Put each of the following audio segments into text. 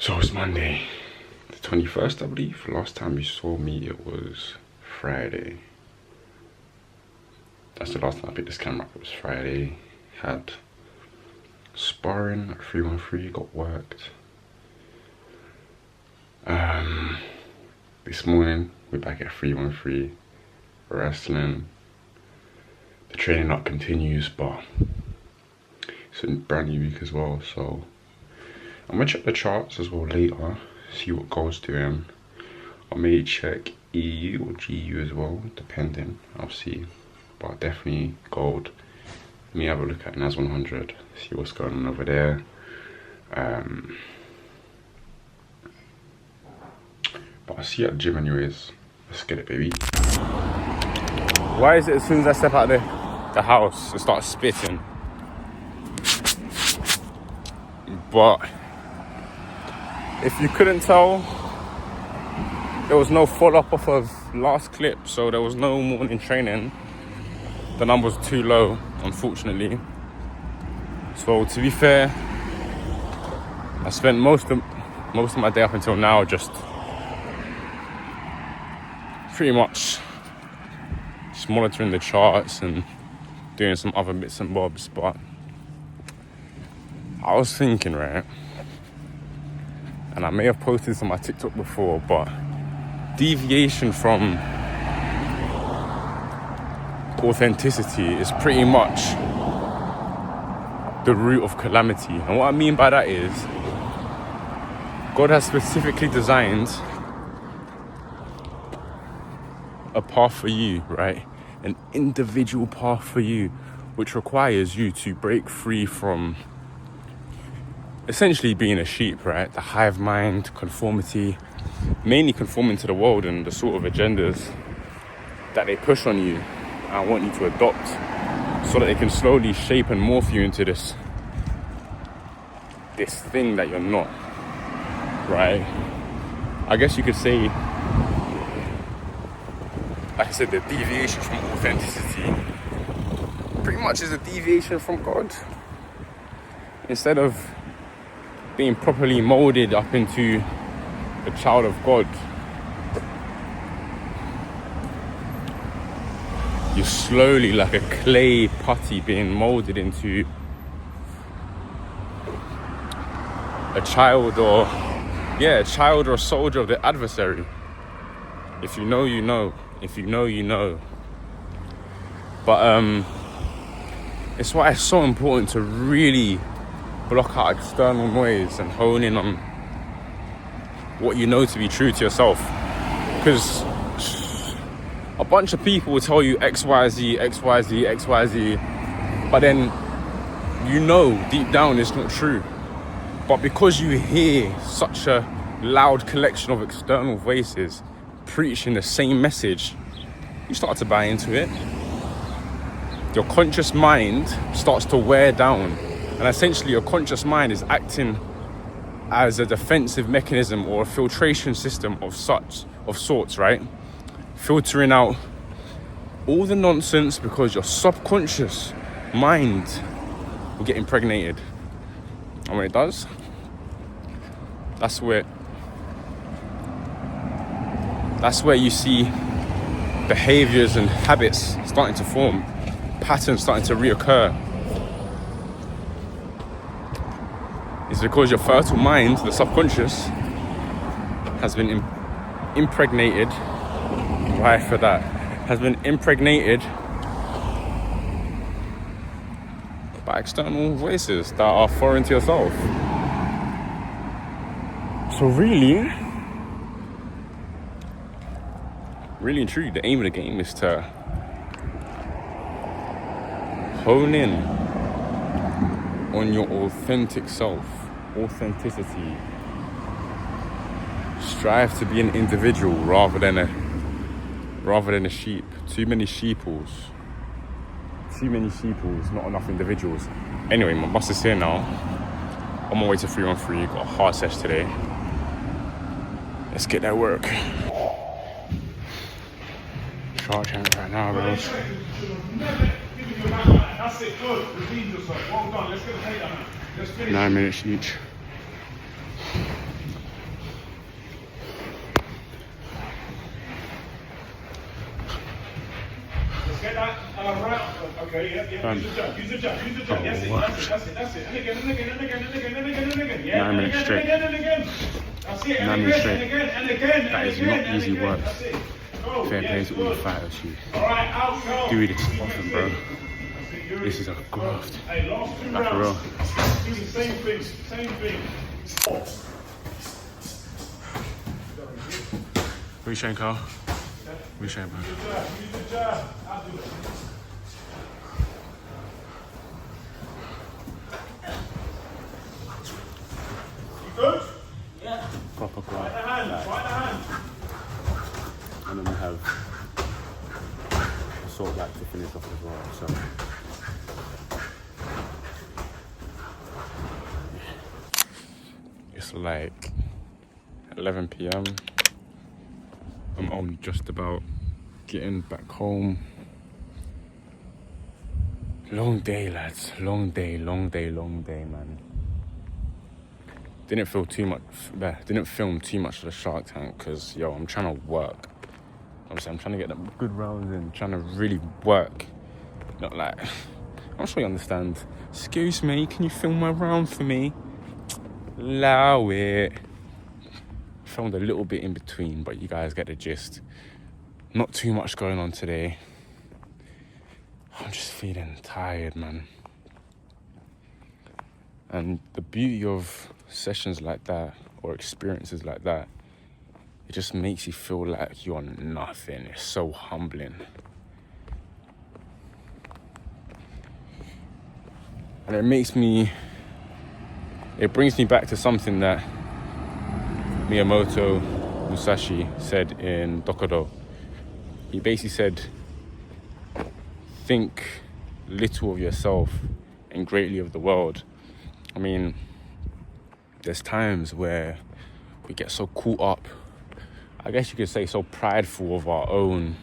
So it's Monday, the 21st, I believe. Last time you saw me, it was Friday. That's the last time I picked this camera up. It was Friday. Had sparring at 313, got worked. This morning, we're back at 313, wrestling. The training up continues, but it's a brand new week as well, so I'm gonna check the charts as well later, see what Gold's doing. I may check EU or GU as well, depending, I'll see. But definitely Gold. Let me have a look at NAS 100, see what's going on over there. But I'll see you at the gym anyways. Let's get it, baby. Why is it as soon as I step out of the house, it starts spitting? But if you couldn't tell, there was no follow-up off of last clip, so there was no morning training. The number was too low, unfortunately. So to be fair, I spent most of my day up until now just pretty much just monitoring the charts and doing some other bits and bobs. But I was thinking, right, and I may have posted this on my TikTok before, but deviation from authenticity is pretty much the root of calamity. And what I mean by that is, God has specifically designed a path for you, right? An individual path for you, which requires you to break free from essentially being a sheep, right? The hive mind, conformity, mainly conforming to the world and the sort of agendas that they push on you and want you to adopt, so that they can slowly shape and morph you into this thing that you're not, right? I guess you could say, like I said, the deviation from authenticity pretty much is a deviation from God. Instead of being properly molded up into a child of God, you're slowly, like a clay putty, being molded into a child or a soldier of the adversary. If you know, you know. If you know, you know. But it's why it's so important to really block out external noise and hone in on what you know to be true to yourself. Because a bunch of people will tell you XYZ, XYZ, XYZ, but then you know deep down it's not true. But because you hear such a loud collection of external voices preaching the same message, you start to buy into it. Your conscious mind starts to wear down, and essentially your conscious mind is acting as a defensive mechanism or a filtration system of sorts, right? Filtering out all the nonsense, because your subconscious mind will get impregnated. And when it does, that's where you see behaviors and habits starting to form, patterns starting to reoccur. It's because your fertile mind, the subconscious, has been impregnated. Why for that? Has been impregnated by external voices that are foreign to yourself. So really and truly, the aim of the game is to hone in on your authentic self, authenticity. Strive to be an individual rather than a sheep. Too many sheeples, not enough individuals. Anyway, my bus is here now. On my way to 313, got a hard sesh today. Let's get that work. Shark tank right now, bros. That's it, good. Redeem yourself. Well done. Let's get a takedown. 9 minutes each. Okay, yep. Done. Use the jump. That's it. what? That's it. And again. Yeah, 9 minutes straight. and again. That's it. 9 minutes straight. And again. That is not easy work. That's it. Go. Fair play Yes, to all the good. fighters who All right, out, go. do this often, bro. This is a graft. Hey, last 2 Like for real. rounds. Do the same thing. What are you saying, Carl? What are you saying, bro? Use the jab. I'll do it. You good? Proper graft. Right the hand. And then we have a salt back to finish off as well. So it's like 11 p.m. I'm only just about getting back home. Long day, lads. Long day, man. Didn't film too much of the Shark Tank because, yo, I'm trying to work. Obviously, I'm trying to get them good rounds in, trying to really work. Not like, I'm sure you understand. Excuse me, can you film my round for me? Allow it. Filmed a little bit in between, but you guys get the gist. Not too much going on today. I'm just feeling tired, man. And the beauty of sessions like that or experiences like that, it just makes you feel like you're nothing. It's so humbling. And it brings me back to something that Miyamoto Musashi said in Dokudo. He basically said, think little of yourself and greatly of the world. I mean, there's times where we get so caught up, I guess you could say so prideful of our own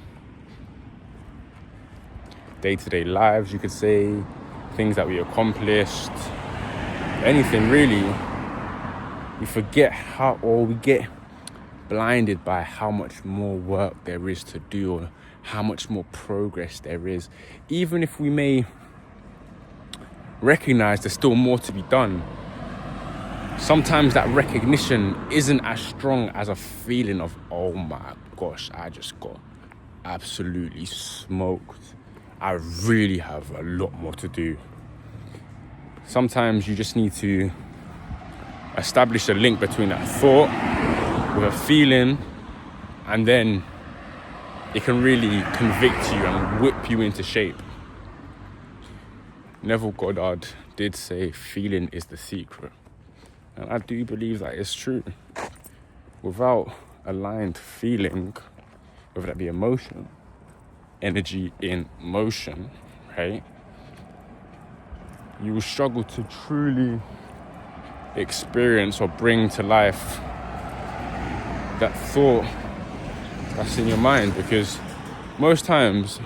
day-to-day lives, you could say, things that we accomplished, anything really. We forget we get blinded by how much more work there is to do or how much more progress there is. Even if we may recognize there's still more to be done, sometimes that recognition isn't as strong as a feeling of, oh my gosh, I just got absolutely smoked. I really have a lot more to do. Sometimes you just need to establish a link between that thought with a feeling, and then it can really convict you and whip you into shape. Neville Goddard did say feeling is the secret. And I do believe that is true. Without aligned feeling, whether that be emotion, energy in motion, right? You will struggle to truly experience or bring to life that thought that's in your mind, because most times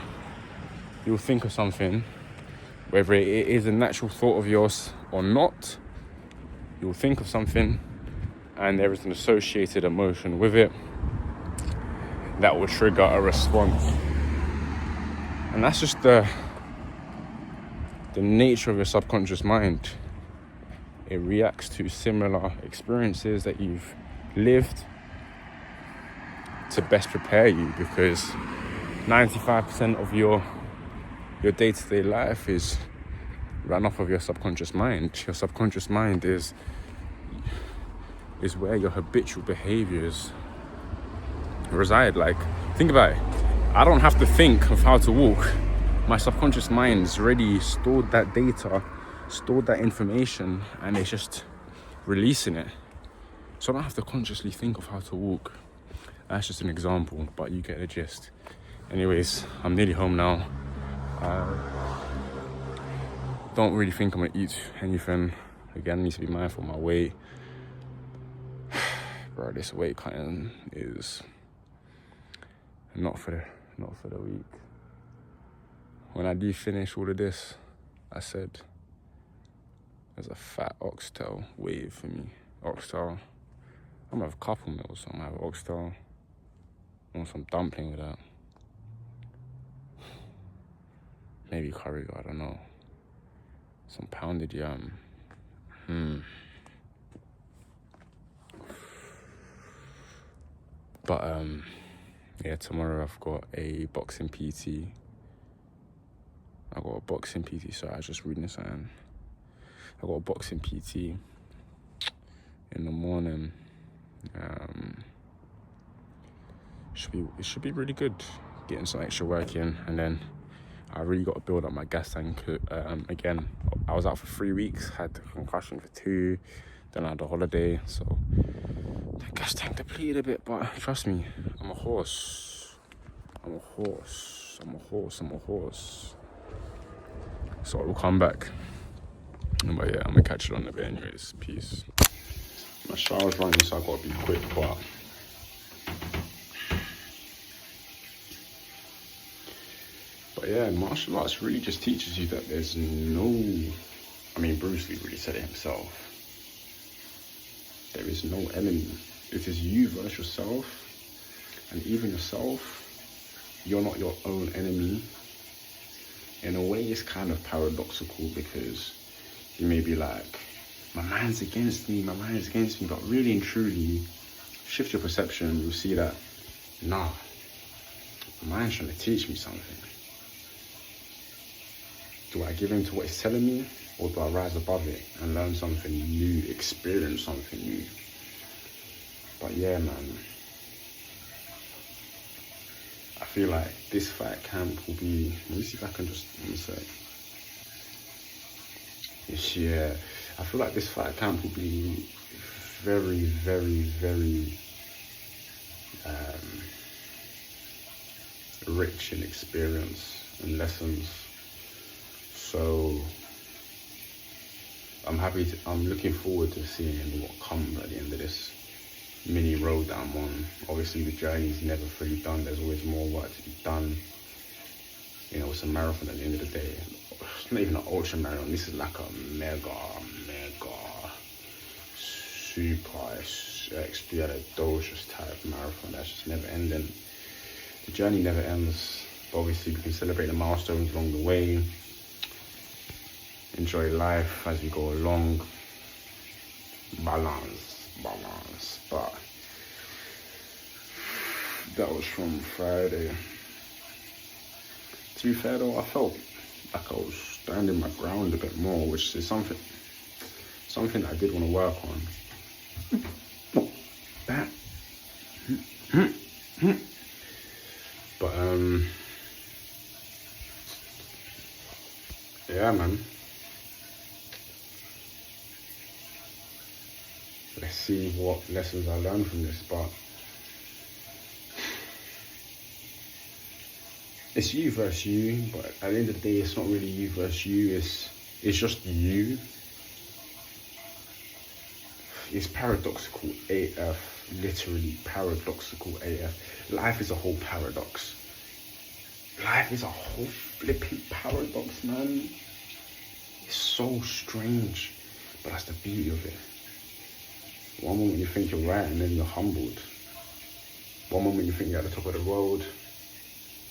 you'll think of something, whether it is a natural thought of yours or not, you'll think of something and there is an associated emotion with it that will trigger a response. And that's just the nature of your subconscious mind. It reacts to similar experiences that you've lived to best prepare you, because 95% of your day-to-day life is run off of your subconscious mind. Your subconscious mind is where your habitual behaviors reside. Like, think about it. I don't have to think of how to walk. My subconscious mind's already stored that data, stored that information, and it's just releasing it. So I don't have to consciously think of how to walk. That's just an example, but you get the gist. Anyways, I'm nearly home now. Don't really think I'm gonna eat anything. Again, I need to be mindful of my weight. Bro, this weight cutting is not for the week. When I do finish all of this, I said there's a fat oxtail waiting for me. Oxtail. I'm gonna have a couple meals. I'm gonna have oxtail. I want some dumpling with that. maybe curry, I don't know. Some pounded yam. But yeah, tomorrow I've got a boxing PT. Sorry, I was just reading something. I got a boxing PT in the morning. It should be really good, getting some extra work in, and then I really got to build up my gas tank again. I was out for 3 weeks, had the concussion for 2, then I had a holiday, so the gas tank depleted a bit, but trust me, I'm a horse. So we'll come back. But yeah, I'm gonna catch it on a bit anyways. Peace. My shower's running, so I gotta be quick, but yeah, martial arts really just teaches you that there's no, I mean, Bruce Lee really said it himself. There is no enemy. It is you versus yourself, and even yourself, you're not your own enemy. In a way, it's kind of paradoxical, because you may be like, my mind's against me, but really and truly, shift your perception, you'll see that, nah, my mind's trying to teach me something. Do I give in to what it's telling me, or do I rise above it and learn something new, experience something new? But yeah, man, I feel like this fight camp will be, let me see if I can just, let me say. Yeah, I feel like this fight camp will be very, very, very rich in experience and lessons. So I'm looking forward to seeing what comes at the end of this mini road that I'm on. Obviously the journey's never fully done, there's always more work to be done. You know, it's a marathon at the end of the day. It's not even an ultra marathon, this is like a mega super expialidocious type marathon that's just never ending. The journey never ends. Obviously we can celebrate the milestones along the way, enjoy life as we go along, balance. But that was from Friday. To be fair though, I felt like I was standing my ground a bit more, which is something I did want to work on. But yeah, man. Let's see what lessons I learned from this, but it's you versus you, but at the end of the day, it's not really you versus you, it's just you. It's paradoxical AF, literally paradoxical AF. Life is a whole paradox. Life is a whole flipping paradox, man. It's so strange, but that's the beauty of it. One moment you think you're right, and then you're humbled. One moment you think you're at the top of the road,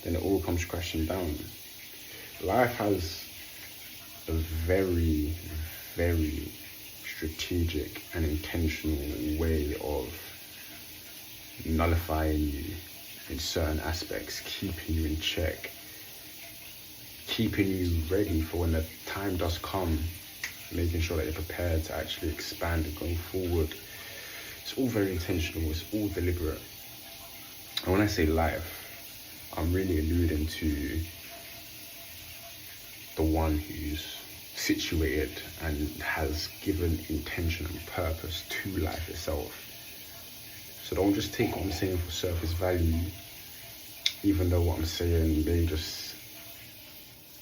then it all comes crashing down. Life has a very, very strategic and intentional way of nullifying you in certain aspects, keeping you in check, keeping you ready for when the time does come, making sure that you're prepared to actually expand and going forward. It's all very intentional, it's all deliberate. And when I say life, I'm really alluding to the one who's situated and has given intention and purpose to life itself. So don't just take what I'm saying for surface value, even though what I'm saying may just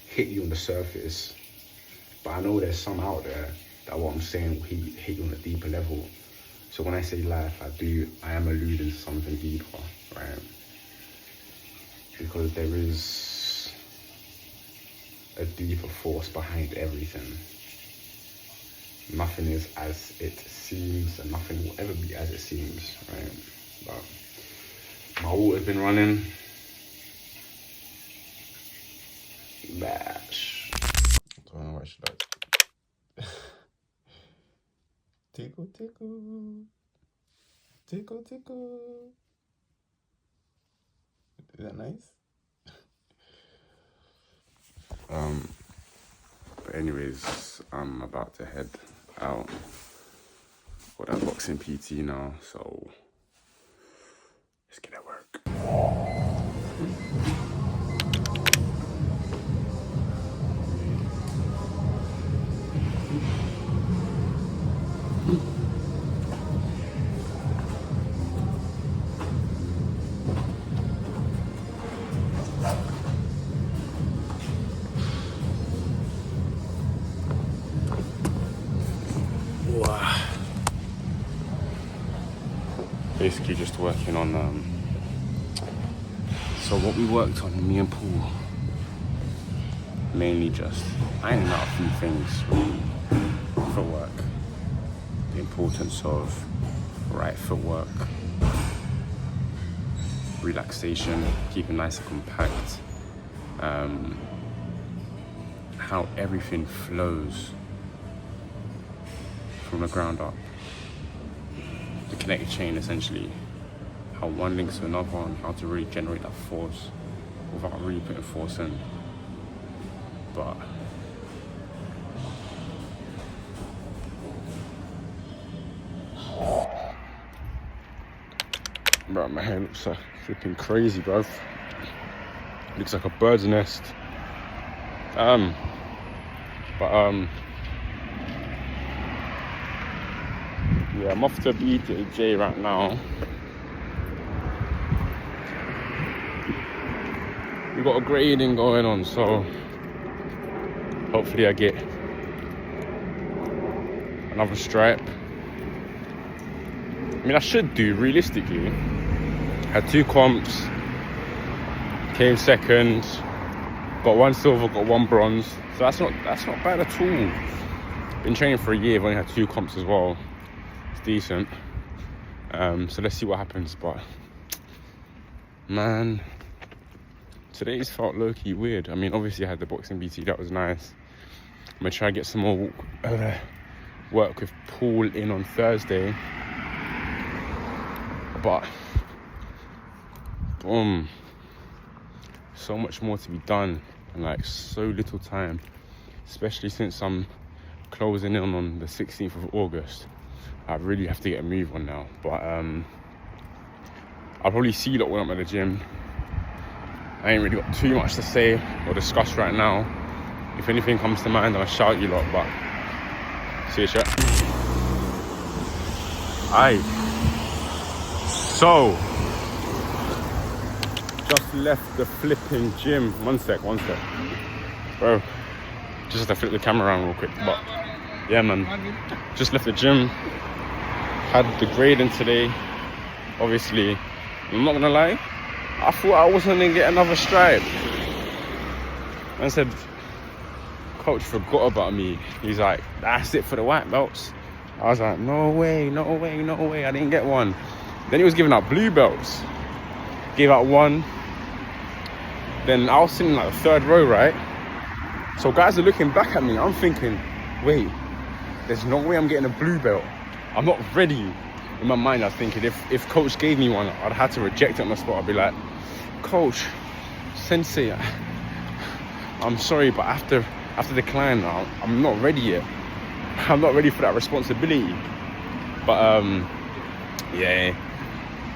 hit you on the surface. But I know there's some out there that what I'm saying will hit you on a deeper level. So when I say life, I am alluding to something deeper, right? Because there is a deeper force behind everything. Nothing is as it seems, and nothing will ever be as it seems, right? But my water's been running. Tickle, tickle. Tickle, tickle. Is that nice? But anyways, I'm about to head out for that boxing PT now, so let's get at work. Basically just working on so what we worked on, me and Paul, mainly just ironing out a few things really for work. The importance of right footwork, relaxation, keeping nice and compact, how everything flows from the ground up. The connected chain, essentially, how one links to another and how to really generate that force without really putting force in. But bro, my hair looks like flipping crazy, bro. Looks like a bird's nest. Yeah, I'm off to BJ right now. We've got a grading going on, so hopefully I get another stripe. I mean, I should do, realistically. Had 2 comps, came second, got 1 silver, got 1 bronze. So that's not bad at all. Been training for a year, I've only had 2 comps as well. It's decent. So let's see what happens. But man, today's felt low-key weird. I mean, obviously I had the boxing BT, that was nice. I'm gonna try and get some more work with Paul in on Thursday. But boom, so much more to be done and like so little time, especially since I'm closing in on the 16th of August. I really have to get a move on now. But I'll probably see you lot when I'm at the gym. I ain't really got too much to say or discuss right now. If anything comes to mind, I'll shout you lot. But see you, chat. Aye. So just left the flipping gym. One sec. Bro, just have to flip the camera around real quick. But yeah, man, just left the gym. Had the grading today. Obviously, I'm not gonna lie, I thought I wasn't gonna get another stripe. I said, coach forgot about me. He's like, that's it for the white belts. I was like, no way, I didn't get one. Then he was giving out blue belts. Gave out 1. Then I was sitting in like the 3rd row, right? So guys are looking back at me. I'm thinking, wait, there's no way I'm getting a blue belt. I'm not ready. In my mind, I was thinking, if coach gave me one, I'd have to reject it on the spot. I'd be like, coach, sensei, I'm sorry, but after decline now, I'm not ready yet. I'm not ready for that responsibility. But yeah,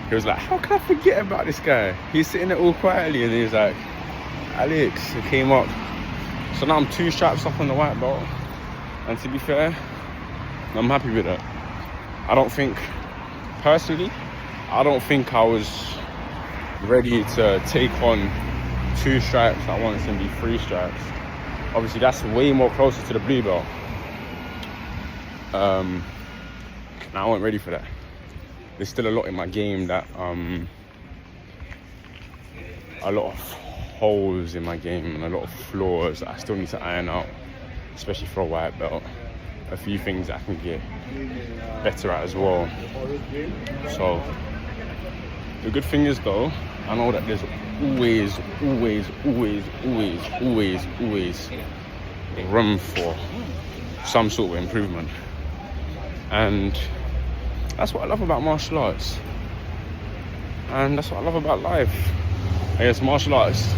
he was like, how can I forget about this guy? He's sitting there all quietly, and he was like, Alex, he came up. So now I'm 2 stripes up on the white belt, and to be fair, I'm happy with that. Personally, I don't think I was ready to take on 2 stripes at once and be 3 stripes. Obviously, that's way more closer to the blue belt. I wasn't ready for that. There's still a lot in my game that, a lot of holes in my game and a lot of flaws that I still need to iron out, especially for a white belt. A few things that I can get better at as well. So the good thing is though, I know that there's always room for some sort of improvement. And that's what I love about martial arts. And that's what I love about life. I guess martial arts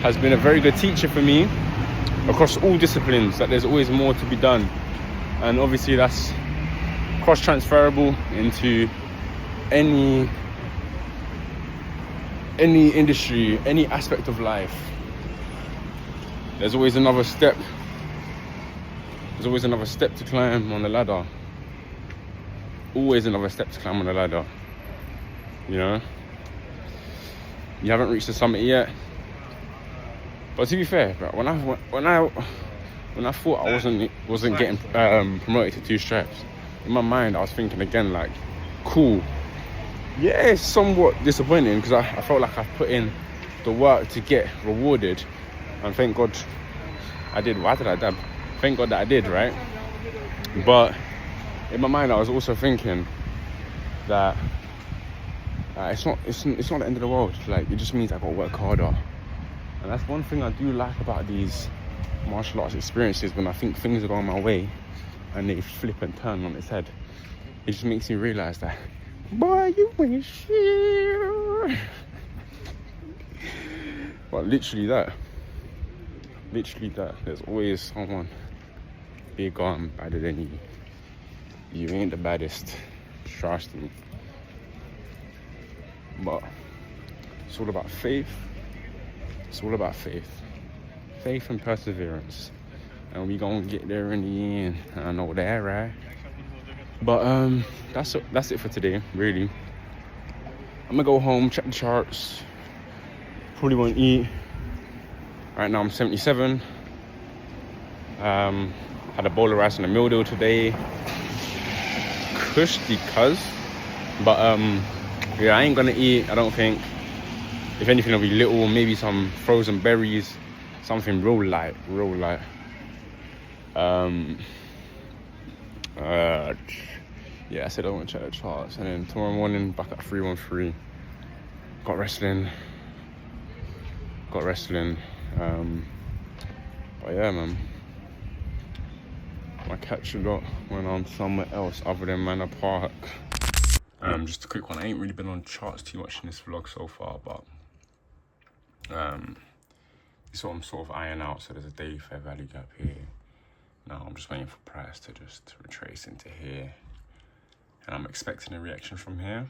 has been a very good teacher for me across all disciplines, that there's always more to be done. And obviously that's cross-transferable into any industry, any aspect of life. There's always another step. There's always another step to climb on the ladder. Always another step to climb on the ladder. You know? You haven't reached the summit yet. But to be fair, bro, when I thought I wasn't getting promoted to 2 stripes, in my mind I was thinking again, like, cool. Yeah, it's somewhat disappointing because I felt like I put in the work to get rewarded, and thank God I did. Why did I dab? Thank God that I did, right? But in my mind I was also thinking that it's not the end of the world. Like, it just means I gotta work harder. And that's one thing I do like about these martial arts experiences, when I think things are going my way and they flip and turn on its head. It just makes me realise that, boy, you ain't shit. But literally that. There's always someone bigger and badder than you. You ain't the baddest, trust me. But it's all about faith. It's all about faith and perseverance, and we gonna get there in the end. I know that, right? But that's it for today, really. I'm gonna go home, check the charts, probably won't eat. Right now I'm 77. Had a bowl of rice and a meal deal today, cuz. But yeah, I ain't gonna eat, I don't think. If anything, it'll be little, maybe some frozen berries, something real light. Yeah, I said I want to check the charts, and then tomorrow morning back at 313. Got wrestling. But yeah, man. I catch a lot when I'm somewhere else other than Manor Park. Just a quick one. I ain't really been on charts too much in this vlog so far, but this is what I'm sort of eyeing out. So there's a daily fair value gap here. Now I'm just waiting for price to just retrace into here, and I'm expecting a reaction from here.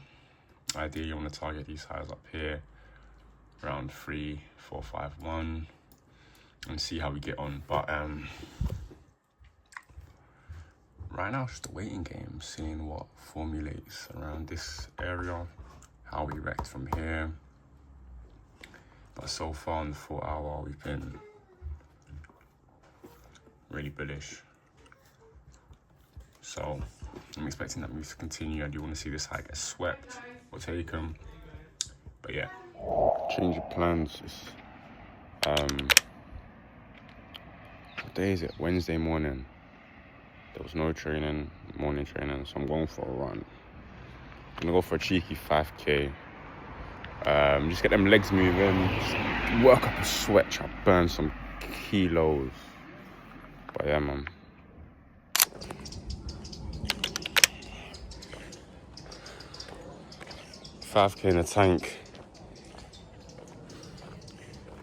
Ideally, I want to target these highs up here around 3,451 and see how we get on. But right now it's just a waiting game, seeing what formulates around this area, how we react from here. But so far in the 4 hour, we've been really bullish. So I'm expecting that move to continue. I do want to see this high get swept or taken. But yeah, change of plans. What day is it? Wednesday morning. There was no training, morning training, so I'm going for a run. I'm gonna go for a cheeky 5K. Just get them legs moving, just work up a sweat, try to burn some kilos. But yeah, man. $5K in the tank.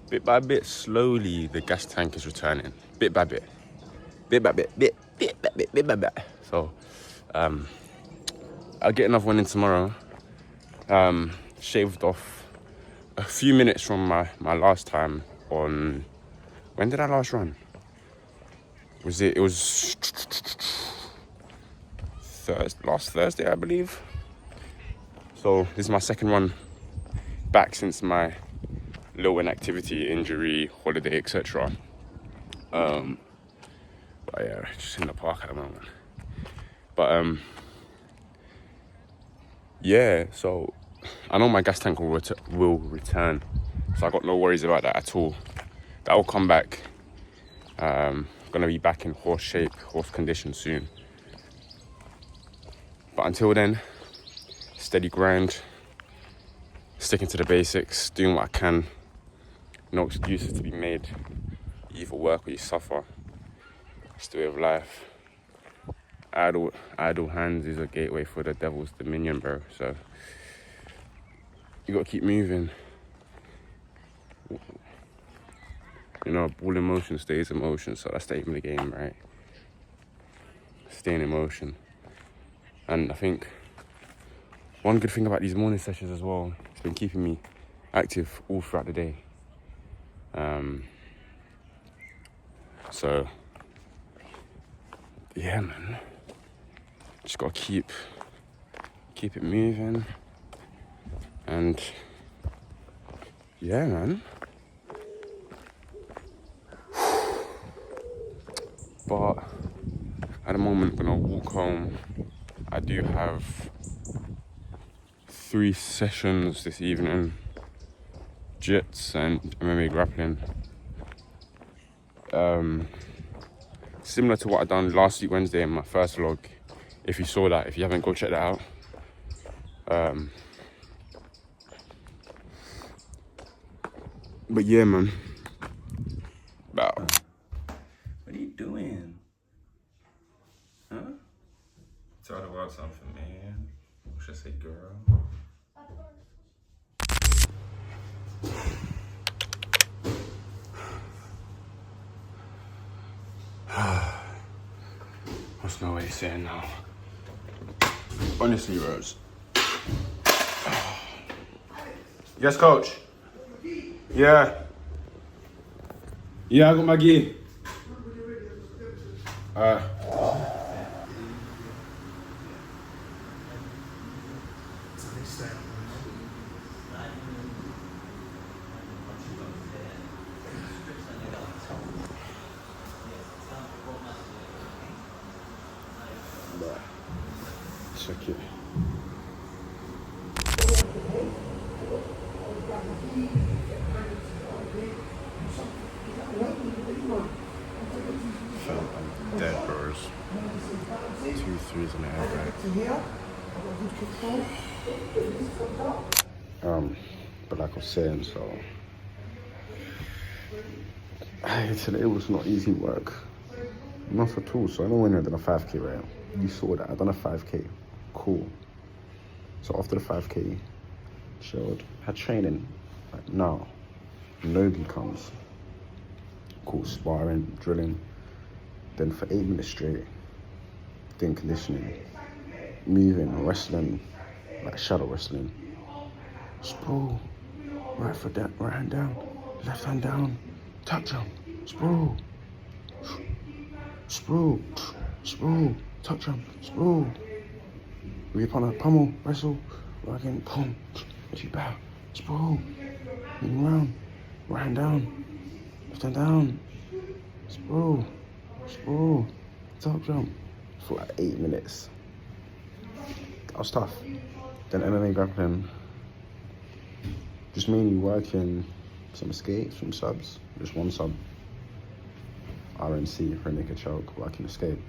Bit by bit, slowly, the gas tank is returning. Bit by bit. So, I'll get another one in tomorrow. Shaved off a few minutes from my last time on... When did I last run? It was last Thursday, I believe. So this is my second one back since my little inactivity, injury, holiday, etc. But yeah, just in the park at the moment. But yeah, so I know my gas tank will return, so I got no worries about that at all. That will come back. Gonna be back in horse shape, horse condition soon. But until then, steady grind, sticking to the basics, doing what I can. No excuses to be made. You either work or you suffer. It's the way of life. idle hands is a gateway for the devil's dominion, bro. So you gotta keep moving. You know, all in motion stays in motion, so that's the aim of the game, right? Staying in motion. And I think one good thing about these morning sessions as well, it's been keeping me active all throughout the day. So yeah, man, just gotta keep it moving, and yeah, man. But at the moment, I'm gonna walk home. I do have 3 sessions this evening: jits and MMA grappling. Similar to what I done last week Wednesday in my first vlog. If you saw that, if you haven't, go check that out. But yeah, man. Wow. What are you doing? Huh? Tell the world something, man. Or should I say girl? What's my way of saying now? Honestly, Rose. Yes, coach. Yeah. Yeah, I got my gear. Check it. I'm dead, bros. 2 3s in the airbag. But like I was saying, so today was not easy work. Not at all. So I know when I've done a 5k, right? You saw that. I've done a 5k. Cool. So after the 5k, chilled. Had training. Like now, Nogi comes. Cool, sparring, drilling. Then for 8 minutes straight, doing conditioning, moving, wrestling, like shadow wrestling. Sprawl. Right foot down, right hand down, left hand down, tuck jump, sprawl. Sprawl, sprawl, tuck jump, sprawl. Reap on a pummel, wrestle, working, boom, if you bow, sprawl, moving around, right hand down, left hand down, sprawl, sprawl, tuck jump, for like 8 minutes. That was tough. Then MMA grappling, just mainly working some escapes, some subs, just one sub. RNC, rear naked choke, working escape.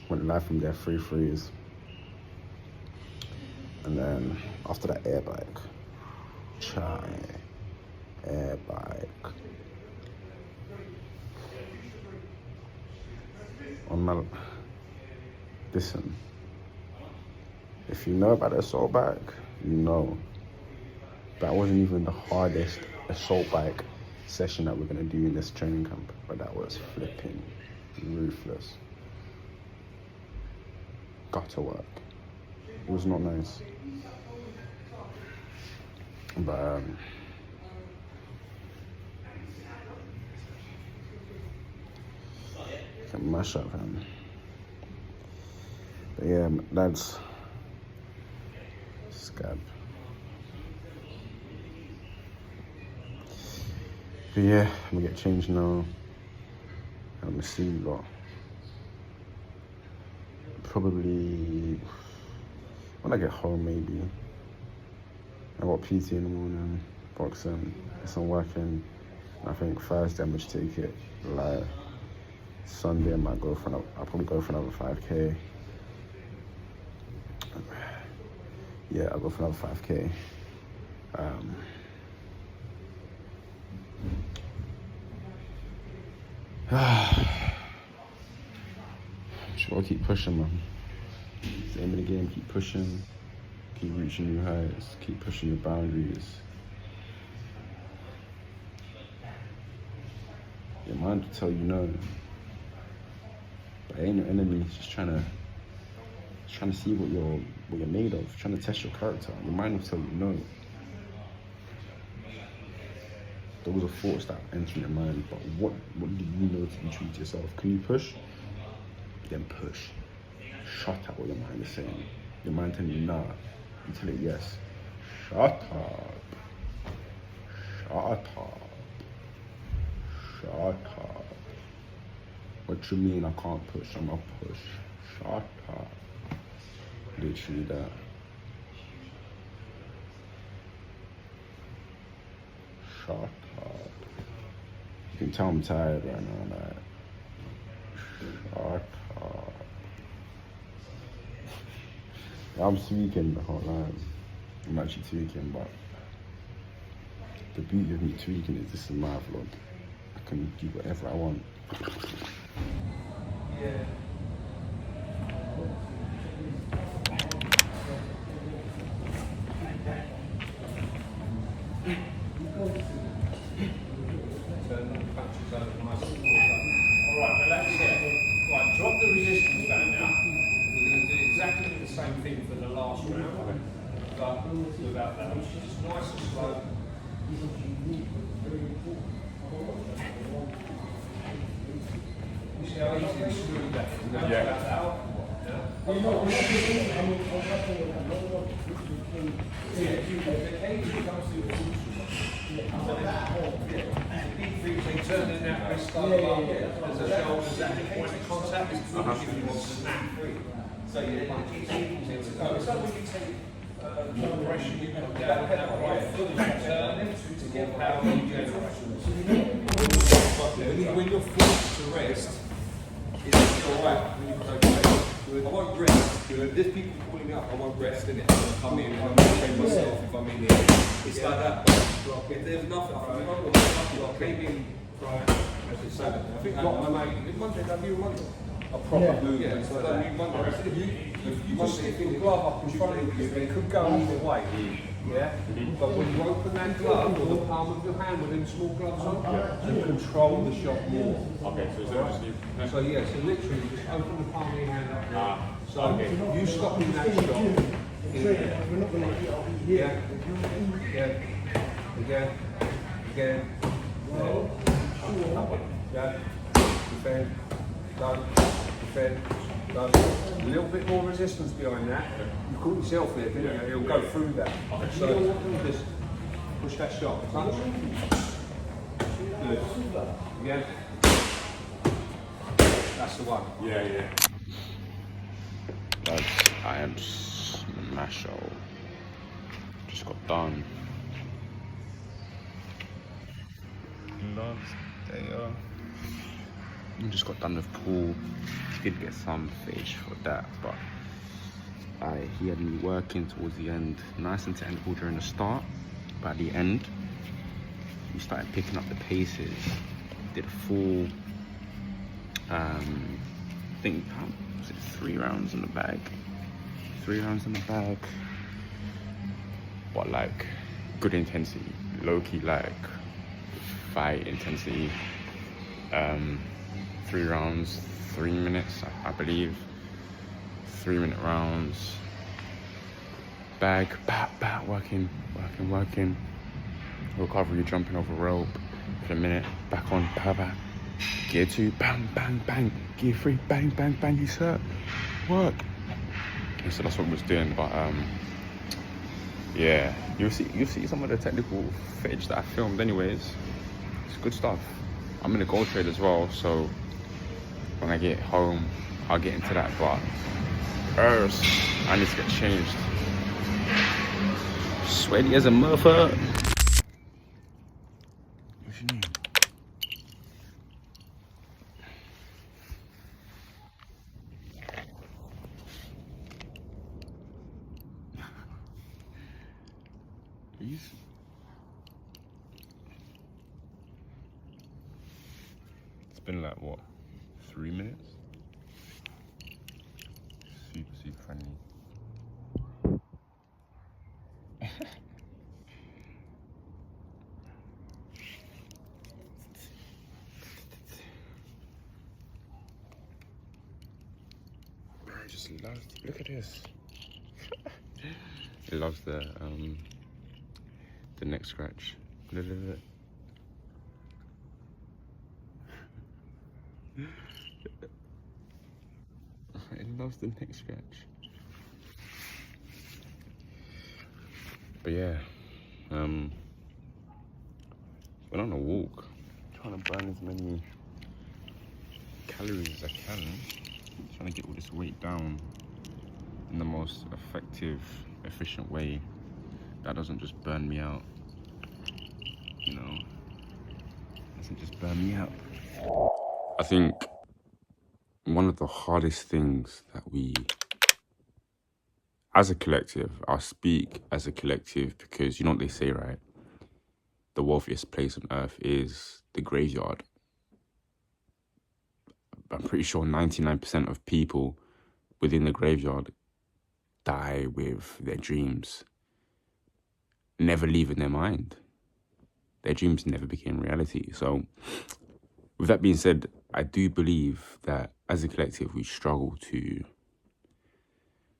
Went live from there, 3 threes. And then after that, air bike. Air bike. On my, listen, if you know about the assault bike, you know. That wasn't even the hardest assault bike session that we're gonna do in this training camp, but that was flipping ruthless. Gutter work. It was not nice. But can mash up him. But yeah, that's scab. But yeah, I'm gonna get changed now. I'm gonna see what. Probably when I get home, maybe. I got PT in the morning, boxing, some working. I think Thursday I'm just take it live. Sunday I might go for another, I'll probably go for another 5k. Yeah, I'll go for another 5k. Just Gotta keep pushing, man. It's the aim of the game. Keep pushing. Keep reaching new heights. Keep pushing your boundaries. Your mind will tell you no. But it ain't no enemy. It's just trying to see what you're made of. Trying to test your character. Your mind will tell you no. Those are thoughts that enter your mind. But what do you know to be true to yourself? Can you push? Then push. Shut at what your mind is saying. Your mind telling you nah. You tell it yes. Shut up. Shut up. Shut up. What you mean I can't push? I'm gonna push. Shut up. Literally that. Shut up. You can tell I'm tired right now, like. Shut up. I'm tweaking the whole line. I'm actually tweaking, but the beauty of me tweaking is this is my vlog. I can do whatever I want. Yeah. Alright, relax here. Right, drop the resistance band now. We're going to do exactly the same thing for the last round, but without that. It's just nice and slow. You see how easy and smooth that is? Yeah. Turning that wrist up, there's a shoulders at the point of contact, it's good if you want to snap free. So it's like when you take more pressure, you come down and that right foot is turning to get power and generation. When you're forced to rest, it's alright. I won't rest. There's people calling me up, I won't rest in it. I'm going to come in and I'm going to train myself if I'm in here. It's like that. If there's nothing, I came in Friday, I think my mate, Monday, that'd be a Monday. A proper move. Yeah, so that'd be Monday. If you just stick your glove up in front of you, it could go either way. Yeah? But when you open that glove or the palm of your hand with them small gloves on, you control the shot more. Okay, so So yeah, so literally just open the palm of your hand up there. So you stopping that shot. Yeah. Again. Defend, done, defend, done. A little bit more resistance behind that. You caught yourself there, didn't you? It'll go through that. So just push that shot. Touch. Good. Again. That's the one. Yeah. Lads, I am smashed. Just got done. Last day I just got done with pool. Did get some fish for that, but he had me working towards the end, nice and technical during the start, but at the end he started picking up the paces. Did a full I think was it 3 rounds in the bag, but like good intensity, low-key like fight intensity. 3 rounds, 3 minutes, I believe. 3-minute rounds. Bag, working. Recovery, jumping over rope for a minute. Back on, back. Gear 2, bang. Gear 3, bang, you sir. Work. And so that's what we was doing, but yeah, you'll see some of the technical footage that I filmed anyways. It's good stuff. I'm in a gold trade as well, so when I get home, I'll get into that, but first, I need to get changed. Sweaty as a motherfucker. What's your name? Please? It's been like, what, 3 minutes? just loves. Look at this. It loves the neck scratch. Look at it. It loves the neck scratch. But yeah, went on a walk, trying to burn as many calories as I can, trying to get all this weight down in the most effective, efficient way that doesn't just burn me out, you know, doesn't just burn me out. I think one of the hardest things that we, as a collective, I'll speak as a collective because you know what they say, right? The wealthiest place on earth is the graveyard. I'm pretty sure 99% of people within the graveyard die with their dreams never leaving their mind. Their dreams never became reality. So with that being said, I do believe that as a collective, we struggle to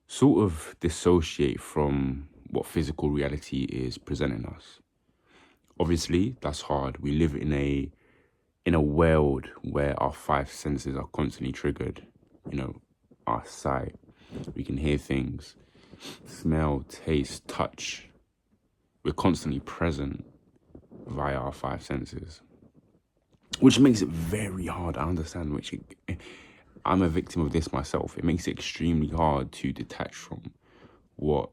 sort of dissociate from what physical reality is presenting us. Obviously, that's hard. We live in a world where our five senses are constantly triggered. You know, our sight, we can hear things, smell, taste, touch. We're constantly present via our five senses, which makes it very hard. I understand, I'm a victim of this myself. It makes it extremely hard to detach from what's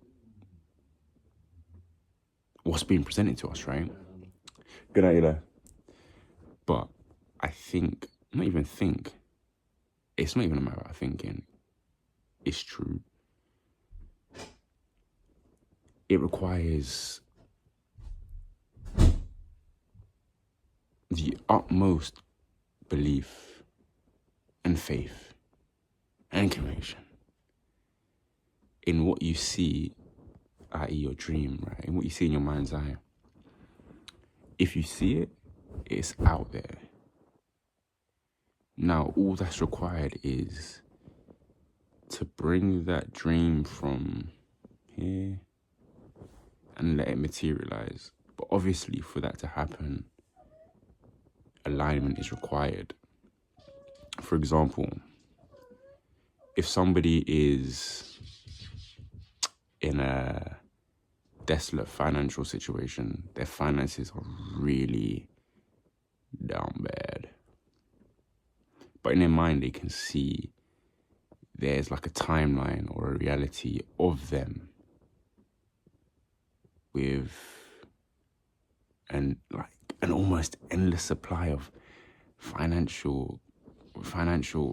being presented to us, right? Good night, there. But I think, it's not even a matter of thinking. It's true. It requires the utmost belief and faith and conviction in what you see, i.e. your dream, right? In what you see in your mind's eye. If you see it, it's out there. Now, all that's required is to bring that dream from here and let it materialize. But obviously, for that to happen, alignment is required. For example, if somebody is in a desolate financial situation, their finances are really down bad, but in their mind they can see there's like a timeline or a reality of them with an almost endless supply of financial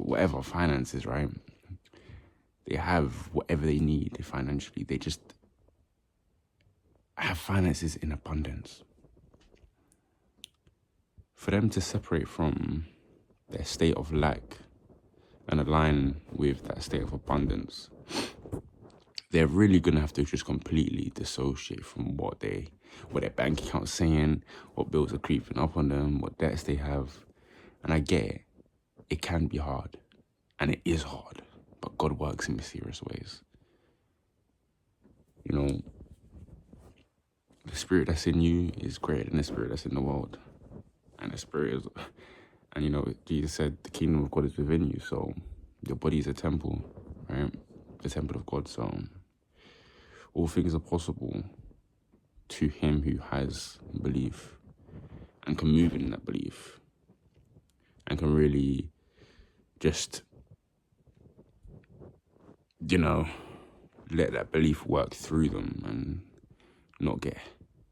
whatever finances, right? They have whatever they need financially. They just have finances in abundance. For them to separate from their state of lack and align with that state of abundance, they're really gonna have to just completely dissociate from what their bank account's saying, what bills are creeping up on them, what debts they have. And I get it. It can be hard. And it is hard. But God works in mysterious ways. You know, the spirit that's in you is greater than the spirit that's in the world. And the spirit is, and you know, Jesus said the kingdom of God is within you. So your body is a temple, right? The temple of God. So all things are possible to him who has belief and can move in that belief and can really just, you know, let that belief work through them and not get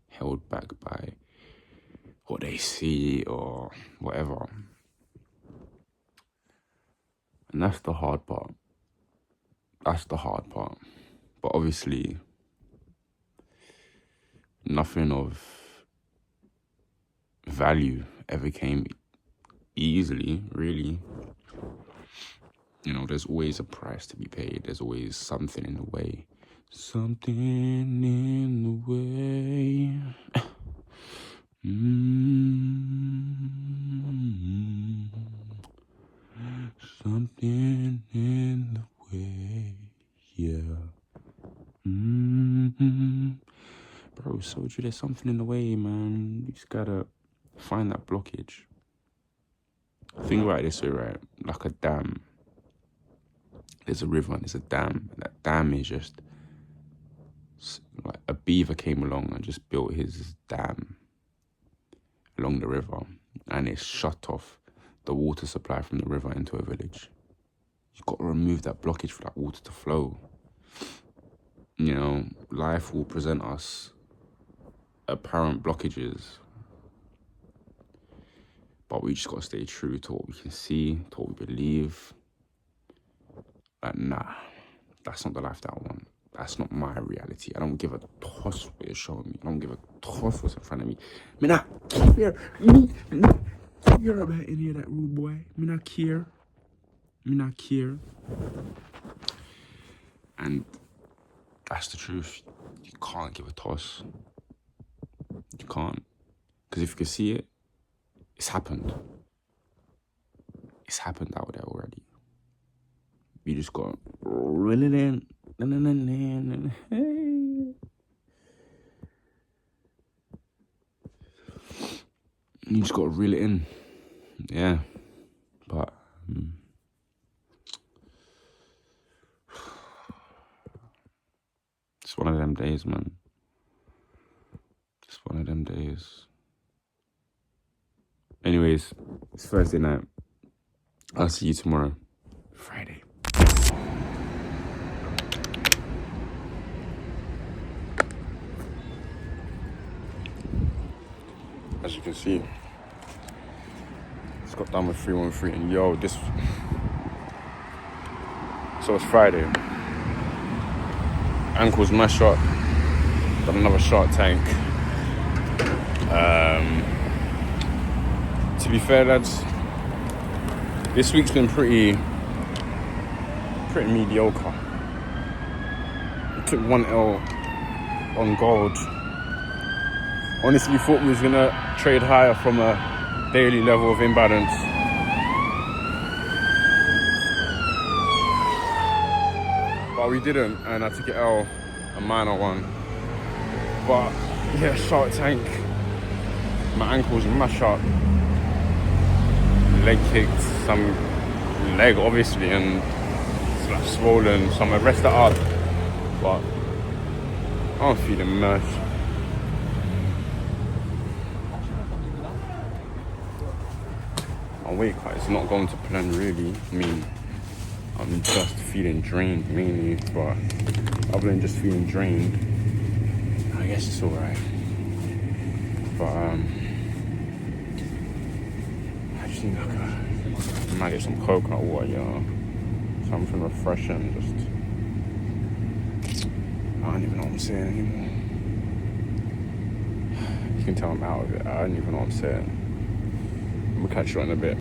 held back by what they see or whatever. And that's the hard part. But obviously, nothing of value ever came easily, really. You know, there's always a price to be paid. There's always something in the way. Something in the way. Something in the way, yeah. Mm-hmm. Bro, soldier, there's something in the way, man. You just gotta find that blockage. Think about it this way, right? Like a dam. There's a river and there's a dam. And that dam is just like a beaver came along and just built his dam along the river, and it shut off the water supply from the river into a village. You've got to remove that blockage for that water to flow. You know, life will present us apparent blockages, but we just got to stay true to what we can see, to what we believe. Like, nah, that's not the life that I want. That's not my reality. I don't give a toss what you're showing me. I don't give a toss what's in front of me. Me not care. Me not care about any of that, rude boy. Me not care. Me not care. And that's the truth. You can't give a toss. You can't. Because if you can see it, it's happened. It's happened out there already. You just got to reel it in. You just got to reel it in. Yeah. But it's one of them days, man. It's one of them days. Anyways, it's Thursday night. I'll see you tomorrow. Friday. As you can see, it's got done with 313, and yo, so it's Friday. Ankles mashed up. Got another Shark Tank. To be fair, lads, this week's been pretty mediocre. We took 1L on gold. Honestly, thought we was gonna trade higher from a daily level of imbalance. But we didn't, and I took it L, a minor one. But yeah, Shark Tank, my ankles mash up. Leg kicked, some leg obviously, and it's like swollen, so I'm gonna rest that up. But I'm feeling mush. My weight cut is not going to plan really. I mean, I'm just feeling drained mainly, but other than just feeling drained, I guess it's alright. But I just need like I might get some coconut water, you know, something refreshing. Just I don't even know what I'm saying anymore. You can tell I'm out of it. I don't even know what I'm saying. We'll catch you in a bit.